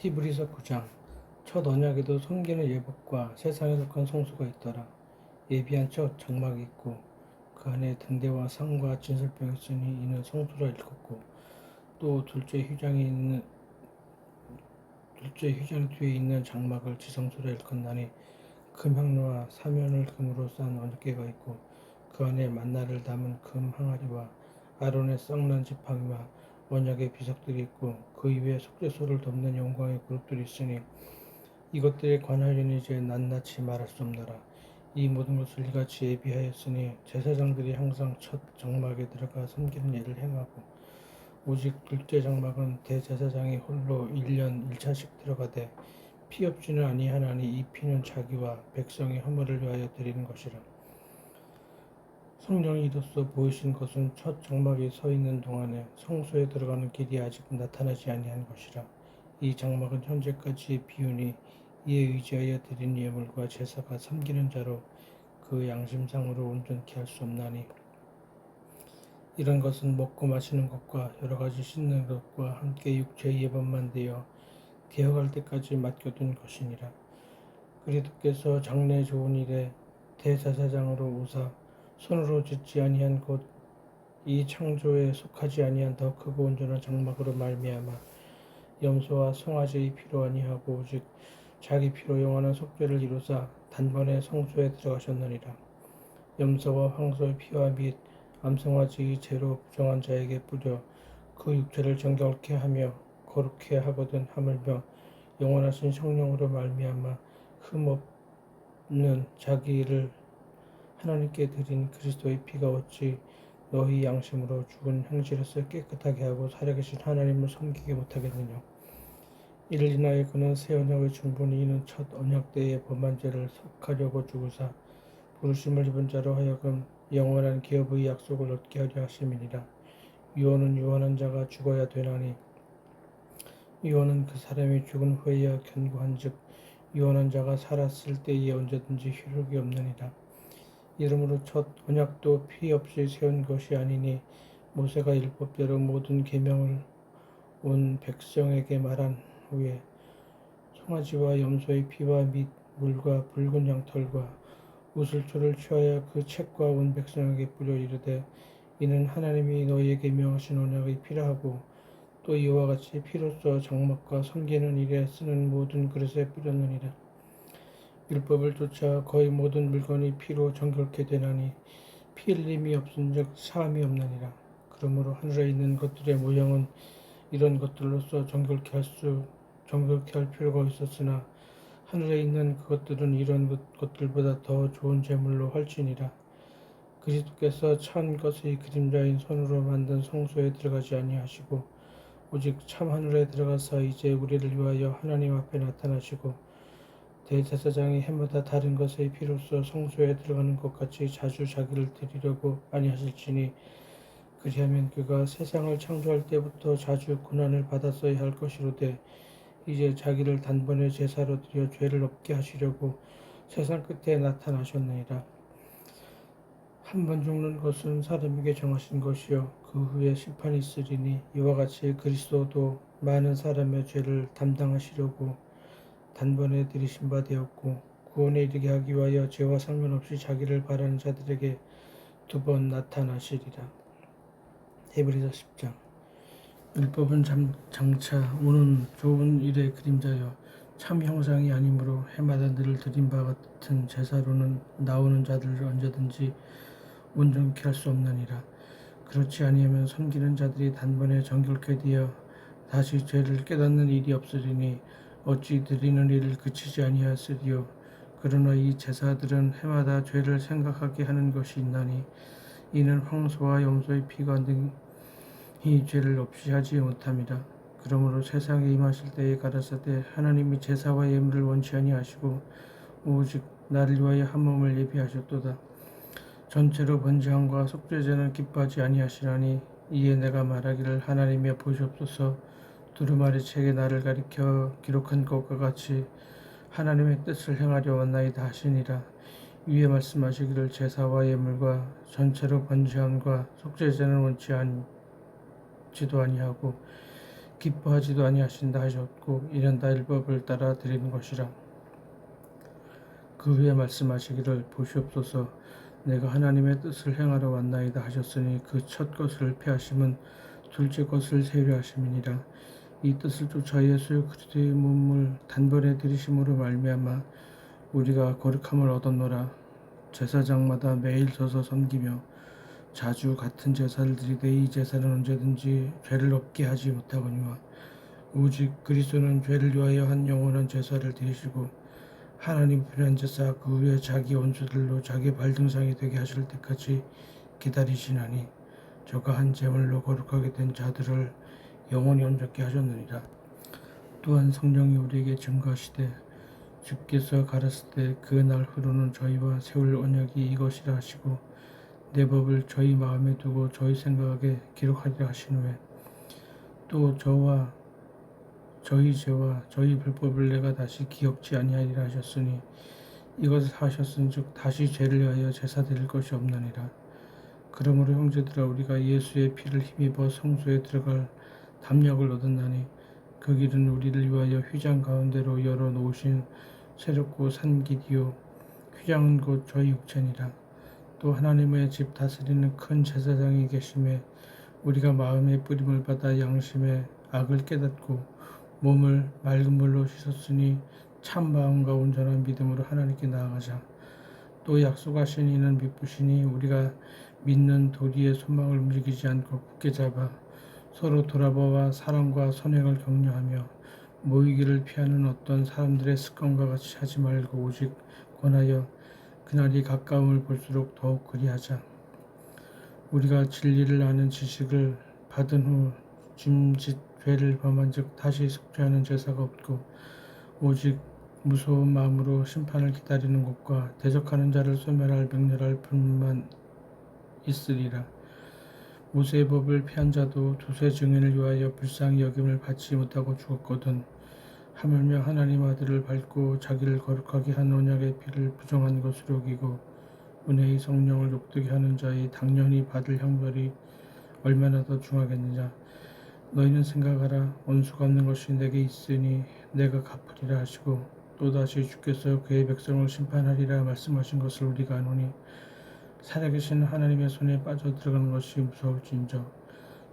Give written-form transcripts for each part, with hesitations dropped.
히브리서 9장. 첫 언약에도 섬기는 예복과 세상에 속한 성수가 있더라. 예비한 첫 장막이 있고 그 안에 등대와 상과 진설병이 있으니 이는 성수라 일컫고, 또 둘째 휘장 뒤에 있는 장막을 지성소라 일컫나니, 금향로와 사면을 금으로 싼 언약궤가 있고 그 안에 만나를 담은 금 항아리와 아론의 썩난 지팡이와 언약의 비석들이 있고, 그 이외에 속죄소를 덮는 영광의 그룹들이 있으니 이것들에 관하여는 이제 낱낱이 말할 수 없노라. 이 모든 것을 이같이 예비하였으니 제사장들이 항상 첫 장막에 들어가 섬기는 일을 행하고, 오직 둘째 장막은 대제사장이 홀로 1년 1차씩 들어가되 피 없지는 아니하나니 이 피는 자기와 백성의 허물을 위하여 드리는 것이라. 성령이 이로써 보이신 것은 첫 장막에 서 있는 동안에 성소에 들어가는 길이 아직 나타나지 아니한 것이라. 이 장막은 현재까지의 비유니 이에 의지하여 드린 예물과 제사가 섬기는 자로 그 양심상으로 온전케 할 수 없나니, 이런 것은 먹고 마시는 것과 여러 가지 씻는 것과 함께 육체의 예법만 되어 개혁할 때까지 맡겨둔 것이니라. 그리스도께서 장래 좋은 일에 대제사장으로 오사 손으로 짓지 아니한 곧 이 창조에 속하지 아니한 더 크고 온전한 장막으로 말미암아 염소와 송아지의 피로 아니하고 오직 자기 피로 영원한 속죄를 이루사 단번에 성소에 들어가셨느니라. 염소와 황소의 피와 및 암송아지의 죄로 부정한 자에게 뿌려 그 육체를 정결케 하며 거룩케 하거든 하물며 영원하신 성령으로 말미암아 흠 없는 자기를 하나님께 드린 그리스도의 피가 어찌 너희 양심으로 죽은 행실에서 깨끗하게 하고 살아계신 하나님을 섬기게 못하겠느냐. 이를 인하여 그는 새 언약의 충분히 이는 첫 언약 때의 범한 죄를 속하려고 죽으사 부르심을 입은 자로 하여금 영원한 기업의 약속을 얻게 하려 하심이니라. 유언은 유언한 자가 죽어야 되나니, 유언은 그 사람이 죽은 후에야 견고한즉 유언한 자가 살았을 때에 언제든지 효력이 없느니라. 이러므로 첫 언약도 피 없이 세운 것이 아니니, 모세가 율법대로 모든 계명을 온 백성에게 말한 후에 송아지와 염소의 피와 및 물과 붉은 양털과 우슬초를 취하여 그 책과 온 백성에게 뿌려 이르되, 이는 하나님이 너희에게 명하신 언약의 피라 하고, 또 이와 같이 피로써 장막과 섬기는 일에 쓰는 모든 그릇에 뿌렸느니라. 율법을 쫓아 거의 모든 물건이 피로 정결케 되나니 피 흘림이 없은즉 사함이 없느니라. 그러므로 하늘에 있는 것들의 모형은 이런 것들로서 정결케 할 필요가 있었으나, 하늘에 있는 그것들은 이런 것들보다 더 좋은 제물로 할지니라. 그리스도께서 참 것의 그림자인 손으로 만든 성소에 들어가지 아니하시고 오직 참 하늘에 들어가사 이제 우리를 위하여 하나님 앞에 나타나시고, 대제사장이 해마다 다른 것의 피로써 성소에 들어가는 것 같이 자주 자기를 드리려고 아니하실지니, 그리하면 그가 세상을 창조할 때부터 자주 고난을 받았어야 할 것이로되 이제 자기를 단번에 제사로 드려 죄를 없게 하시려고 세상 끝에 나타나셨느니라. 한 번 죽는 것은 사람에게 정하신 것이요 그 후에 심판이 있으리니, 이와 같이 그리스도도 많은 사람의 죄를 담당하시려고 단번에 들이신 바 되었고, 구원에 이르게 하기 위하여 죄와 상관없이 자기를 바라는 자들에게 두 번 나타나시리라. 히브리서 10장. 율법은 장차 오는 좋은 일의 그림자여 참 형상이 아니므로 해마다 늘 드린 바 같은 제사로는 나오는 자들을 언제든지 온전케 할 수 없느니라. 그렇지 아니하면 섬기는 자들이 단번에 정결케 되어 다시 죄를 깨닫는 일이 없으리니 어찌 드리는 일을 그치지 아니하였으리요. 그러나 이 제사들은 해마다 죄를 생각하게 하는 것이 있나니, 이는 황소와 염소의 피가 능히 죄를 없이 하지 못함이라. 그러므로 세상에 임하실 때에 가라사대 하나님이 제사와 예물을 원치 아니하시고 오직 나를 위하여 한 몸을 예비하셨도다. 전체로 번제함과 속죄제는 기뻐하지 아니하시나니, 이에 내가 말하기를 하나님이여 보시옵소서, 두루마리 책에 나를 가리켜 기록한 것과 같이 하나님의 뜻을 행하려 왔나이다 하시니라. 위에 말씀하시기를 제사와 예물과 전체로 번제함과 속죄제는 원치 않지도 아니하고 기뻐하지도 아니하신다 하셨고 이는 다 율법을 따라 드리는 것이라. 그 후에 말씀하시기를 보시옵소서 내가 하나님의 뜻을 행하러 왔나이다 하셨으니 그 첫 것을 폐하심은 둘째 것을 세우려 하심이니라. 이 뜻을 쫓아 예수 그리스도의 몸을 단번에 들이심으로 말미암아 우리가 거룩함을 얻었노라. 제사장마다 매일 서서 섬기며 자주 같은 제사를 드리되 이 제사는 언제든지 죄를 없게 하지 못하거니와 오직 그리스도는 죄를 위하여 한 영원한 제사를 드리시고 하나님 편한 제사 그 후에 자기 원수들로 자기 발등상이 되게 하실 때까지 기다리시나니 저가 한 제물로 거룩하게 된 자들을 영원히 온전케 하셨느니라. 또한 성령이 우리에게 증거하시되 주께서 가라실 때 그 날 후로는 저희와 세울 언약이 이것이라 하시고 내 법을 저희 마음에 두고 저희 생각에 기록하리라 하신 후에 또 저와 저희 죄와 저희 불법을 내가 다시 기억지 아니하리라 하셨으니 이것을 하셨은즉 다시 죄를 위하여 제사 드릴 것이 없느니라. 그러므로 형제들아 우리가 예수의 피를 힘입어 성소에 들어갈 담력을 얻었나니 그 길은 우리를 위하여 휘장 가운데로 열어 놓으신 새롭고 산 길이요 휘장은 곧 저희 육체니라. 또 하나님의 집 다스리는 큰 제사장이 계심에 우리가 마음의 뿌림을 받아 양심의 악을 깨닫고 몸을 맑은 물로 씻었으니 참 마음과 온전한 믿음으로 하나님께 나아가자. 또 약속하신 이는 믿으시니 우리가 믿는 도리의 소망을 움직이지 않고 굳게 잡아 서로 돌아보아 사랑과 선행을 격려하며 모이기를 피하는 어떤 사람들의 습관과 같이 하지 말고 오직 권하여 그날이 가까움을 볼수록 더욱 그리하자. 우리가 진리를 아는 지식을 받은 후 짐짓 죄를 범한즉 다시 속죄하는 제사가 없고 오직 무서운 마음으로 심판을 기다리는 것과 대적하는 자를 소멸할 맹렬할 분만 있으리라. 모세의 법을 피한 자도 두세 증인을 위하여 불쌍히 여김을 받지 못하고 죽었거든. 하물며 하나님 아들을 밟고 자기를 거룩하게 한 언약의 피를 부정한 것으로 여기고 은혜의 성령을 욕되게 하는 자의 당연히 받을 형벌이 얼마나 더 중하겠느냐. 너희는 생각하라. 원수가 없는 것이 내게 있으니 내가 갚으리라 하시고 또다시 주께서 그의 백성을 심판하리라 말씀하신 것을 우리가 아노니 살아계신 하나님의 손에 빠져 들어가는 것이 무서울진저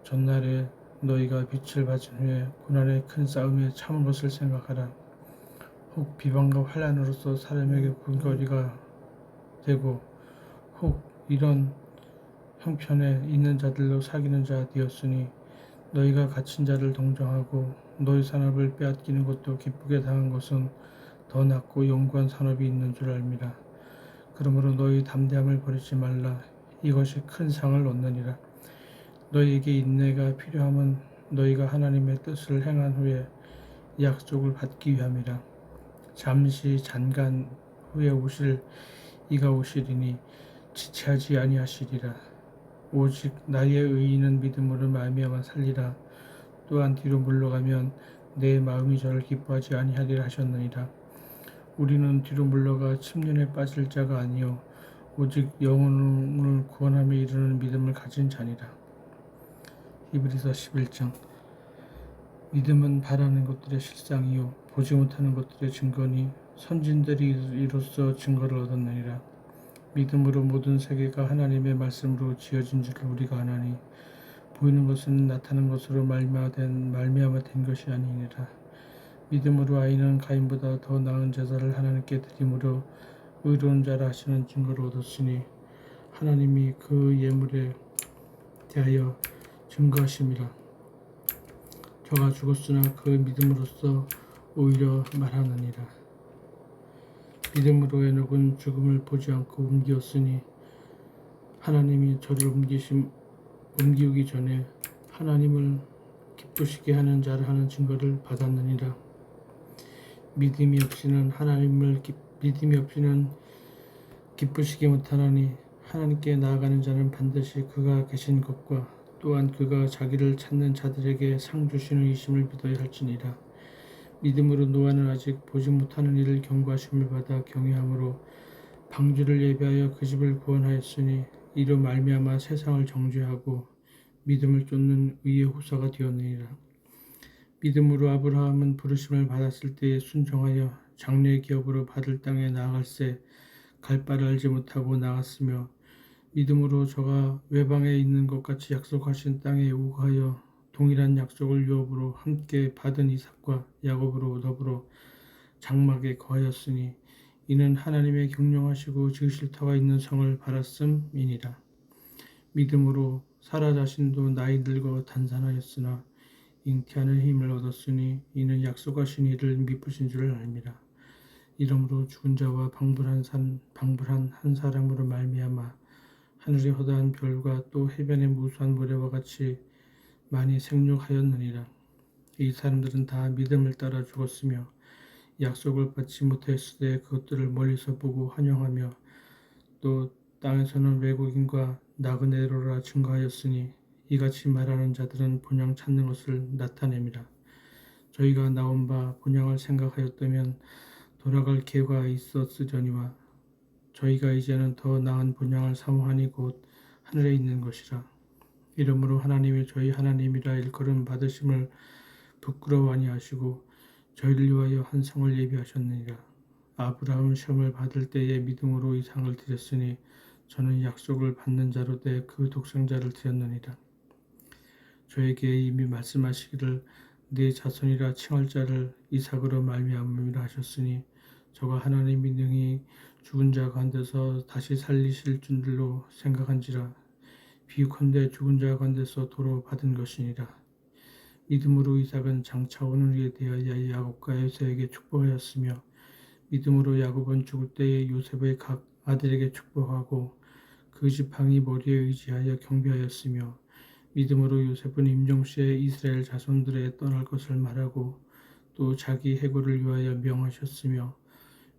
전날에 너희가 빛을 받은 후에 고난의 큰 싸움에 참은 것을 생각하라. 혹 비방과 환난으로서 사람에게 굴거리가 되고 혹 이런 형편에 있는 자들로 사귀는 자 되었으니 너희가 갇힌 자를 동정하고 너희 산업을 빼앗기는 것도 기쁘게 당한 것은 더 낫고 영구한 산업이 있는 줄 알미라. 그러므로 너희 담대함을 버리지 말라. 이것이 큰 상을 얻느니라. 너희에게 인내가 필요함은 너희가 하나님의 뜻을 행한 후에 약속을 받기 위함이라. 잠시 잠깐 후에 오실 이가 오시리니 지체하지 아니하시리라. 오직 나의 의인은 믿음으로 말미암아 살리라. 또한 뒤로 물러가면 내 마음이 저를 기뻐하지 아니하리라 하셨느니라. 우리는 뒤로 물러가 침륜에 빠질 자가 아니요 오직 영혼을 구원함에 이르는 믿음을 가진 자니라. 히브리서 11장. 믿음은 바라는 것들의 실상이요 보지 못하는 것들의 증거니 선진들이 이로써 증거를 얻었느니라. 믿음으로 모든 세계가 하나님의 말씀으로 지어진 줄을 우리가 아나니 보이는 것은 나타난 것으로 말미암아 된 것이 아니니라. 믿음으로 아이는 가인보다 더 나은 제사를 하나님께 드림으로 의로운 자라 하시는 증거를 얻었으니 하나님이 그 예물에 대하여 증거하심이라. 저가 죽었으나 그 믿음으로써 오히려 말하느니라. 믿음으로 에녹은 죽음을 보지 않고 옮기었으니 하나님이 저를 옮기기 전에 하나님을 기쁘시게 하는 자를 하는 증거를 받았느니라. 믿음이 없이는 기쁘시게 못하나니 하나님께 나아가는 자는 반드시 그가 계신 것과 또한 그가 자기를 찾는 자들에게 상 주시는 이심을 믿어야 할지니라. 믿음으로 노아는 아직 보지 못하는 이를 경고하심을 받아 경외함으로 방주를 예비하여 그 집을 구원하였으니 이로 말미암아 세상을 정죄하고 믿음을 쫓는 의의 후사가 되었느니라. 믿음으로 아브라함은 부르심을 받았을 때에 순종하여 장래 기업으로 받을 땅에 나아갈새 갈 바를 알지 못하고 나갔으며 믿음으로 저가 외방에 있는 것 같이 약속하신 땅에 오가여 동일한 약속을 유업으로 함께 받은 이삭과 야곱으로 더불어 장막에 거하였으니 이는 하나님의 경영하시고 지으실 터가 있는 성을 바랐음이니라. 믿음으로 사라 자신도 나이 늙어 단산하였으나 잉태하는 힘을 얻었으니 이는 약속하신 이를 미쁘신 줄을 알미라. 이러므로 죽은 자와 방불한 한 사람으로 말미암아 하늘의 허다한 별과 또 해변의 무수한 모래와 같이 많이 생육하였느니라. 이 사람들은 다 믿음을 따라 죽었으며 약속을 받지 못하였을 때 그것들을 멀리서 보고 환영하며 또 땅에서는 외국인과 나그네로라 증거하였으니 이같이 말하는 자들은 본향 찾는 것을 나타냄이라. 저희가 나온 바 본향을 생각하였다면 돌아갈 기회가 있었으려니와 저희가 이제는 더 나은 본향을 사모하니 곧 하늘에 있는 것이라. 이러므로 하나님이 저희 하나님이라 일컬음 받으심을 부끄러워 아니하시고 저희를 위하여 한 성을 예비하셨느니라. 아브라함은 시험을 받을 때에 믿음으로 이삭을 드렸으니 저는 약속을 받는 자로 돼 그 독생자를 드렸느니라. 저에게 이미 말씀하시기를 네 자손이라 칭할 자를 이삭으로 말미암음이라 하셨으니 저가 하나님이 능히 죽은 자 가운데서 다시 살리실 줄로 생각한지라. 비유컨대 죽은 자 가운데서 도로 받은 것이니라. 믿음으로 이삭은 장차 오는 일에 대하여 야곱과 에서에게 축복하였으며 믿음으로 야곱은 죽을 때에 요셉의 각 아들에게 축복하고 그 지팡이 머리에 의지하여 경배하였으며 믿음으로 요셉은 임종시에 이스라엘 자손들에 떠날 것을 말하고 또 자기 해고를 위하여 명하셨으며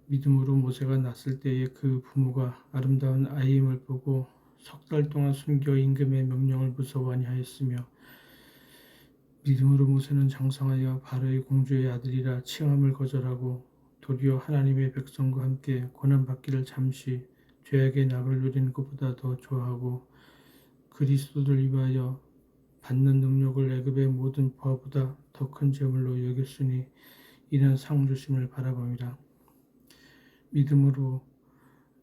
믿음으로 모세가 났을 때에 그 부모가 아름다운 아이임을 보고 석 달 동안 숨겨 임금의 명령을 무서워 아니하였으며 믿음으로 모세는 장성하여 바로의 공주의 아들이라 칭함을 거절하고 도리어 하나님의 백성과 함께 고난받기를 잠시 죄악의 낙을 누리는 것보다 더 좋아하고 그리스도를 위하여 받는 능력을 애굽의 모든 부하보다 더 큰 재물로 여겼으니 이는 상 주심을 바라봅니다. 믿음으로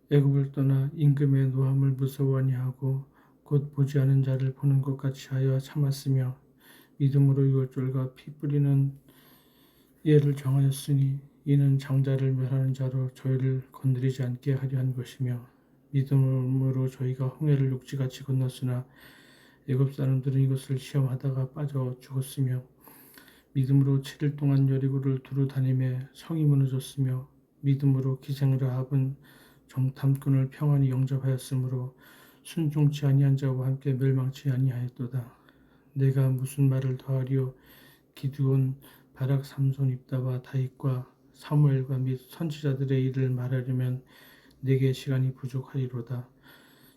애굽을 떠나 임금의 노함을 무서워 아니하고 곧 보지 않은 자를 보는 것 같이 하여 참았으며 믿음으로 유월절과 피 뿌리는 예를 정하였으니 이는 장자를 멸하는 자로 저희를 건드리지 않게 하려 한 것이며 믿음으로 저희가 홍해를 육지같이 건넜으나 애굽 사람들은 이것을 시험하다가 빠져 죽었으며 믿음으로 7일 동안 여리고를 두루 다니며 성이 무너졌으며 믿음으로 기생라합은 정탐꾼을 평안히 영접하였으므로 순종치 아니한 자와 함께 멸망치 아니하였도다. 내가 무슨 말을 더하리요? 기드온, 바락, 삼손, 입다와 다윗과 사무엘과 및 선지자들의 일을 말하려면 내게 시간이 부족하리로다.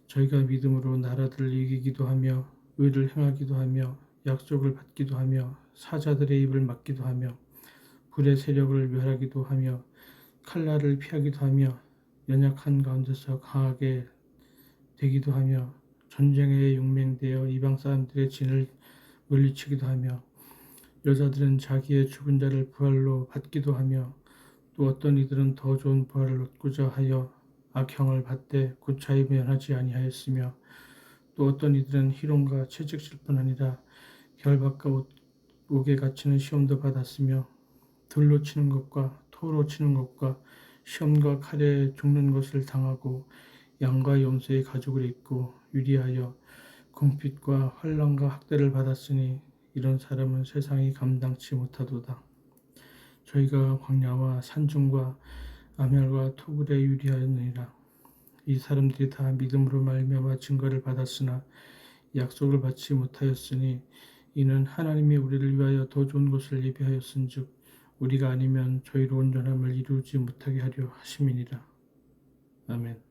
저희가 믿음으로 나라들을 이기기도 하며 의를 행하기도 하며 약속을 받기도 하며 사자들의 입을 막기도 하며 불의 세력을 멸하기도 하며 칼날을 피하기도 하며 연약한 가운데서 강하게 되기도 하며 전쟁에 용맹되어 이방 사람들의 진을 물리치기도 하며 여자들은 자기의 죽은 자를 부활로 받기도 하며 또 어떤 이들은 더 좋은 부활을 얻고자 하여 악형을 받되 고차히 면하지 아니하였으며 또 어떤 이들은 희롱과 채찍질 뿐 아니라 결박과 옥에 갇히는 시험도 받았으며 돌로 치는 것과 토로 치는 것과 시험과 칼에 죽는 것을 당하고 양과 염소의 가죽을 입고 유리하여 궁핍과 환난과 학대를 받았으니 이런 사람은 세상이 감당치 못하도다. 저희가 광야와 산중과 암혈과 토굴에 유리하였느니라. 이 사람들이 다 믿음으로 말미암아 증거를 받았으나 약속을 받지 못하였으니 이는 하나님이 우리를 위하여 더 좋은 것을 예비하였은즉 우리가 아니면 저희로 온전함을 이루지 못하게 하려 하심이니라. 아멘.